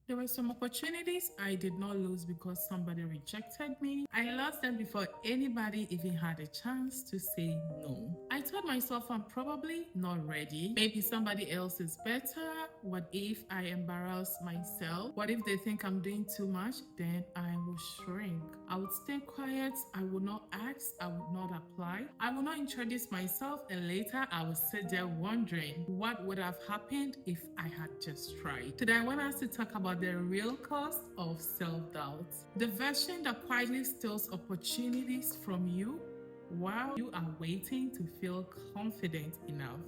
There were some opportunities I did not lose because somebody rejected me. I lost them before anybody even had a chance to say no. I told myself I'm probably not ready. Maybe somebody else is better. What if I embarrass myself? What if they think I'm doing too much? Then I will shrink. I would stay quiet. I would not ask. I would not apply. I will not introduce myself. And later I will sit there wondering what would have happened if I had just tried. Today I want us to talk about the real cost of self-doubt. The version that quietly steals opportunities from you while you are waiting to feel confident enough.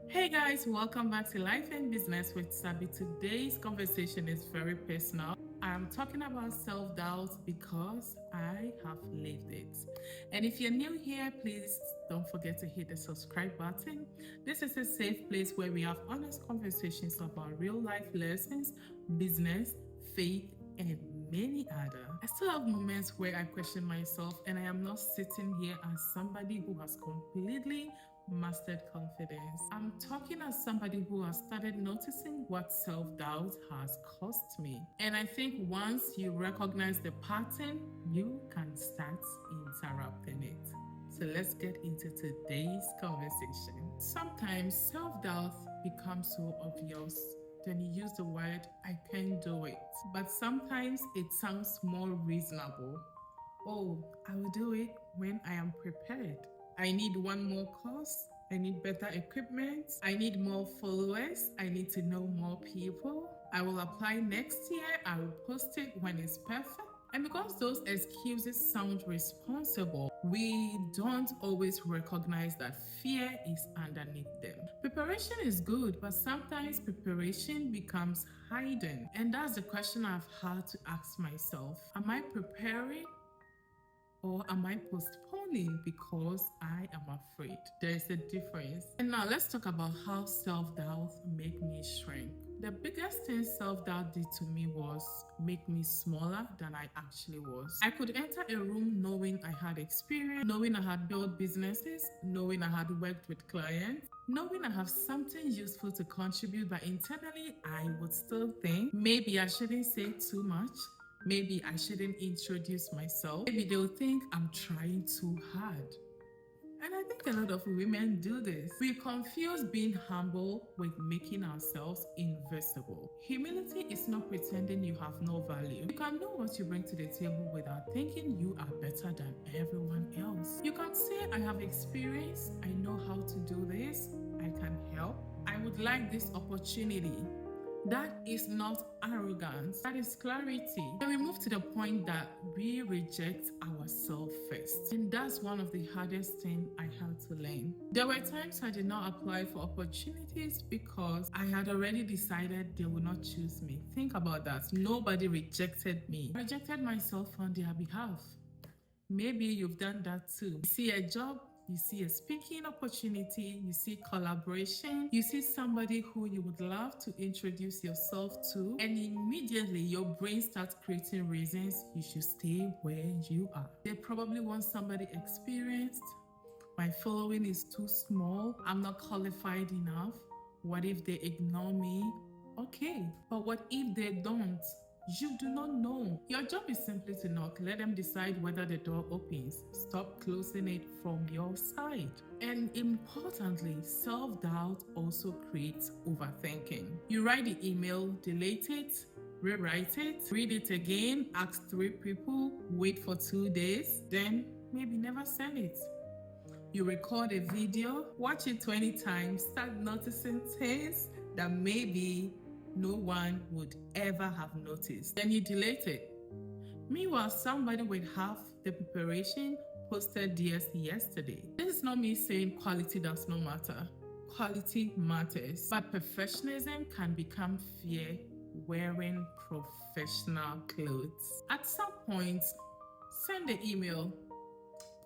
Hey guys, welcome back to Life and Business with Sabi. Today's conversation is very personal. I'm talking about self doubt because I have lived it. And if you're new here, please don't forget to hit the subscribe button. This is a safe place where we have honest conversations about real life lessons, business, faith, and many other. I still have moments where I question myself, and I am not sitting here as somebody who has completely mastered confidence. I'm talking as somebody who has started noticing what self doubt has cost me. And I think once you recognize the pattern, you can start interrupting it. So let's get into today's conversation. Sometimes self doubt becomes so obvious. Then you use the word, I can't do it. But sometimes it sounds more reasonable. Oh, I will do it when I am prepared. I need one more course. I need better equipment. I need more followers. I need to know more people. I will apply next year. I will post it when it's perfect. And because those excuses sound responsible, we don't always recognize that fear is underneath them. Preparation is good, but sometimes preparation becomes hidden. And that's the question I've had to ask myself. Am I preparing or am I postponing because I am afraid? There is a difference. And now let's talk about how self-doubt make me shrink. The biggest thing self-doubt did to me was make me smaller than I actually was. I could enter a room knowing I had experience, knowing I had built businesses, knowing I had worked with clients, knowing I have something useful to contribute, but internally I would still think maybe I shouldn't say too much. Maybe I shouldn't introduce myself. Maybe they'll think I'm trying too hard. And I think a lot of women do this. We confuse being humble with making ourselves invisible. Humility is not pretending you have no value. You can know what you bring to the table without thinking you are better than everyone else. You can say, I have experience, I know how to do this, I can help, I would like this opportunity. That is not arrogance, that is clarity. Then we move to the point that we reject ourselves first. And that's one of the hardest things I had to learn. There were times I did not apply for opportunities because I had already decided they would not choose me. Think about that. Nobody rejected me. I rejected myself on their behalf. Maybe you've done that too. You see a job, you see a speaking opportunity, you see collaboration, you see somebody who you would love to introduce yourself to, and immediately your brain starts creating reasons you should stay where you are. They probably want somebody experienced. My following is too small. I'm not qualified enough. What if they ignore me? Okay, but what if they don't? You do not know. Your job is simply to knock. Let them decide whether the door opens. Stop closing it from your side. And importantly, self-doubt also creates overthinking. You write the email, delete it, rewrite it, read it again, ask 3 people, wait for 2 days, then maybe never send it. You record a video, watch it 20 times, start noticing things that maybe no one would ever have noticed. Then you delete it. Meanwhile, somebody with half the preparation posted DSC yesterday. This is not me saying quality does not matter. Quality matters, but professionalism can become fear wearing professional clothes. At some point, send the email,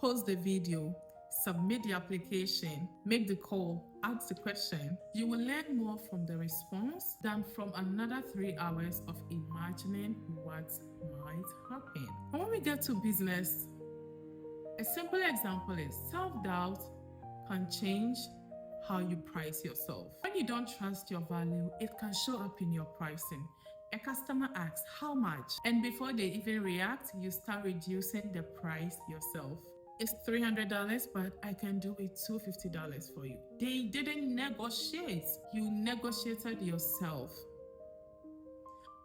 post the video, submit the application, make the call, ask the question. You will learn more from the response than from another 3 hours of imagining what might happen. And when we get to business, a simple example is self-doubt can change how you price yourself. When you don't trust your value, it can show up in your pricing. A customer asks, how much? And before they even react, you start reducing the price yourself. It's $300, but I can do it $250 for you. They didn't negotiate. You negotiated yourself.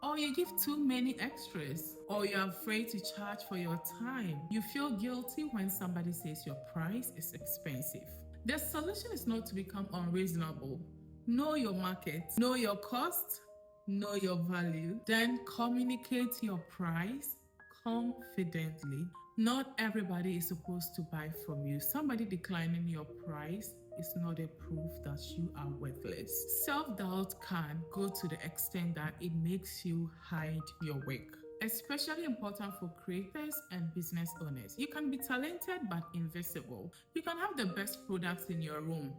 Or you give too many extras, or you're afraid to charge for your time. You feel guilty when somebody says your price is expensive. The solution is not to become unreasonable. Know your market, know your cost, know your value, then communicate your price confidently. Not everybody is supposed to buy from you. Somebody declining your price is not a proof that you are worthless. Self-doubt can go to the extent that it makes you hide your work. Especially important for creators and business owners. You can be talented but invisible. You can have the best products in your room,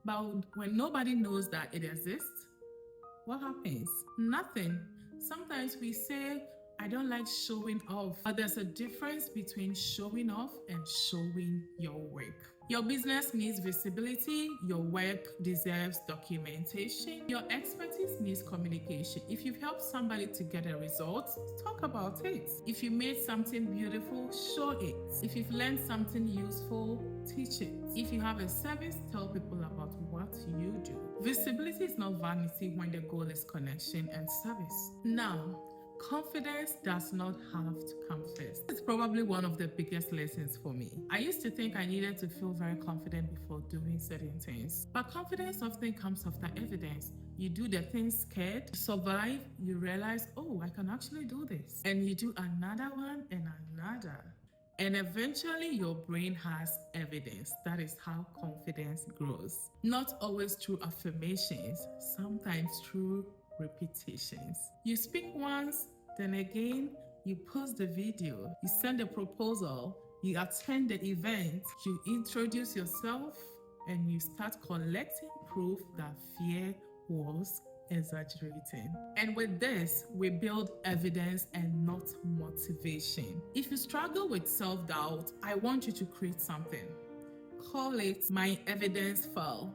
but when nobody knows that it exists, what happens? Nothing. Sometimes we say, I don't like showing off, but there's a difference between showing off and showing your work. Your business needs visibility, your work deserves documentation, your expertise needs communication. If you've helped somebody to get a result, talk about it. If you made something beautiful, show it. If you've learned something useful, teach it. If you have a service, tell people about what you do. Visibility is not vanity when the goal is connection and service. Now, confidence does not have to come first. It's probably one of the biggest lessons for me. I used to think I needed to feel very confident before doing certain things. But confidence often comes after evidence. You do the thing scared, you survive, you realize, oh, I can actually do this. And you do another one and another. And eventually your brain has evidence. That is how confidence grows. Not always through affirmations, sometimes through repetitions. You speak once, then again, you post the video, you send a proposal, you attend the event, you introduce yourself, and you start collecting proof that fear was exaggerating. And with this, we build evidence and not motivation. If you struggle with self-doubt, I want you to create something. Call it my evidence file.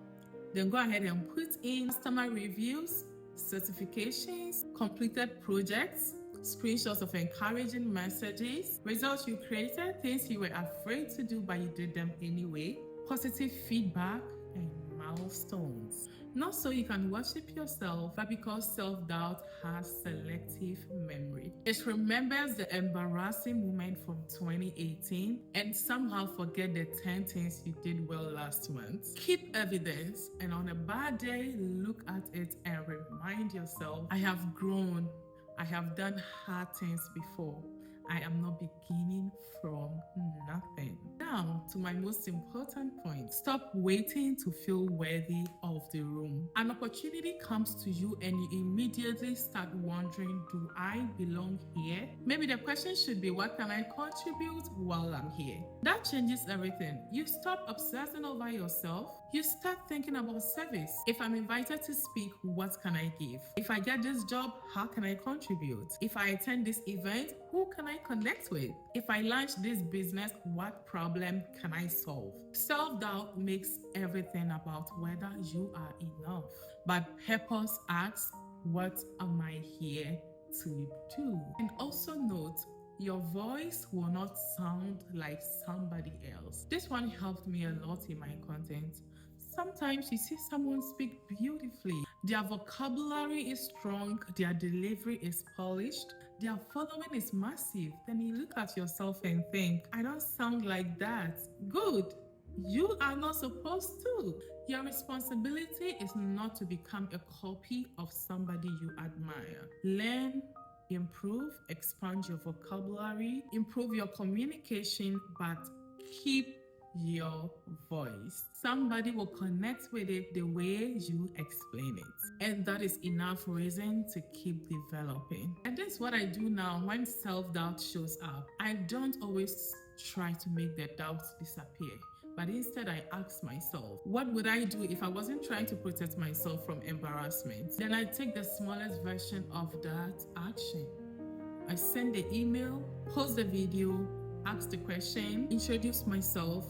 Then go ahead and put in customer reviews, certifications, completed projects, screenshots of encouraging messages, results you created, things you were afraid to do but you did them anyway, positive feedback, and milestones. Not so you can worship yourself, but because self-doubt has selective memory. It remembers the embarrassing moment from 2018 and somehow forget the 10 things you did well last month. Keep evidence, and on a bad day, look at it and remind yourself, I have grown. I have done hard things before. I am not beginning from nothing. Now, to my most important point, stop waiting to feel worthy of the room. An opportunity comes to you and you immediately start wondering, do I belong here? Maybe the question should be, what can I contribute while I'm here? That changes everything. You stop obsessing over yourself. You start thinking about service. If I'm invited to speak, what can I give? If I get this job, how can I contribute? If I attend this event, who can I connect with? If I launch this business, what problem can I solve? Self-doubt makes everything about whether you are enough. But purpose asks, what am I here to do? And also note, your voice will not sound like somebody else. This one helped me a lot in my content. Sometimes you see someone speak beautifully. Their vocabulary is strong, their delivery is polished, their following is massive. Then you look at yourself and think, I don't sound like that. Good. You are not supposed to. Your responsibility is not to become a copy of somebody you admire. Learn, improve, expand your vocabulary, improve your communication, but keep your voice. Somebody will connect with it the way you explain it. And that is enough reason to keep developing. And that's what I do now when self-doubt shows up. I don't always try to make the doubts disappear. But instead, I ask myself, what would I do if I wasn't trying to protect myself from embarrassment? Then I take the smallest version of that action. I send the email, post the video, ask the question, introduce myself,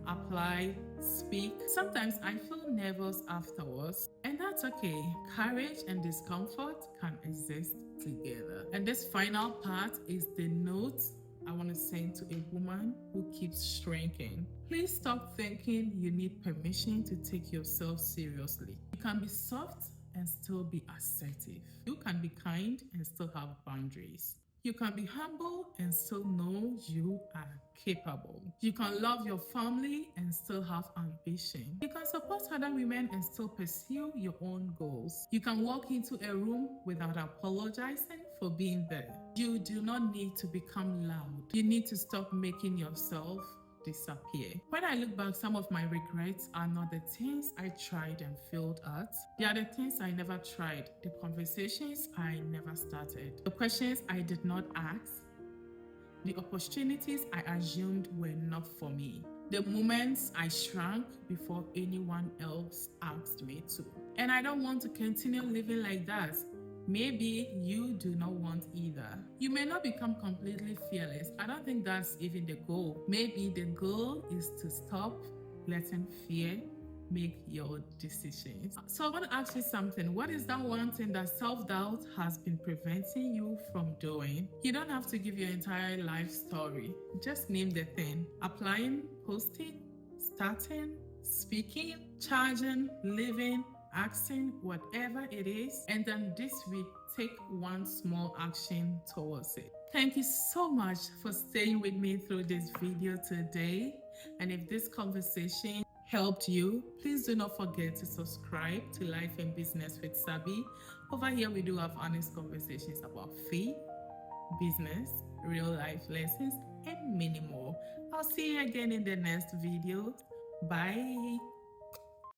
apply, speak. Sometimes I feel nervous afterwards, and that's okay. Courage and discomfort can exist together. And this final part is the note I want to send to a woman who keeps shrinking. Please stop thinking you need permission to take yourself seriously. You can be soft and still be assertive. You can be kind and still have boundaries. You can be humble and still know you are capable. You can love your family and still have ambition. You can support other women and still pursue your own goals. You can walk into a room without apologizing for being there. You do not need to become loud. You need to stop making yourself disappear. When I look back, some of my regrets are not the things I tried and failed at. They are the things I never tried, the conversations I never started, the questions I did not ask, the opportunities I assumed were not for me, the moments I shrank before anyone else asked me to. And I don't want to continue living like that. Maybe you do not want either. You may not become completely fearless. I don't think that's even the goal. Maybe the goal is to stop letting fear make your decisions. So I want to ask you something. What is that one thing that self-doubt has been preventing you from doing? You don't have to give your entire life story. Just name the thing. Applying, posting, starting, speaking, charging, living, asking, whatever it is, and then this week take one small action towards it. Thank you so much for staying with me through this video today. And if this conversation helped you, please do not forget to subscribe to Life and Business with Sabi. Over here we do have honest conversations about faith, business, real life lessons, and many more. I'll see you again in the next video. Bye.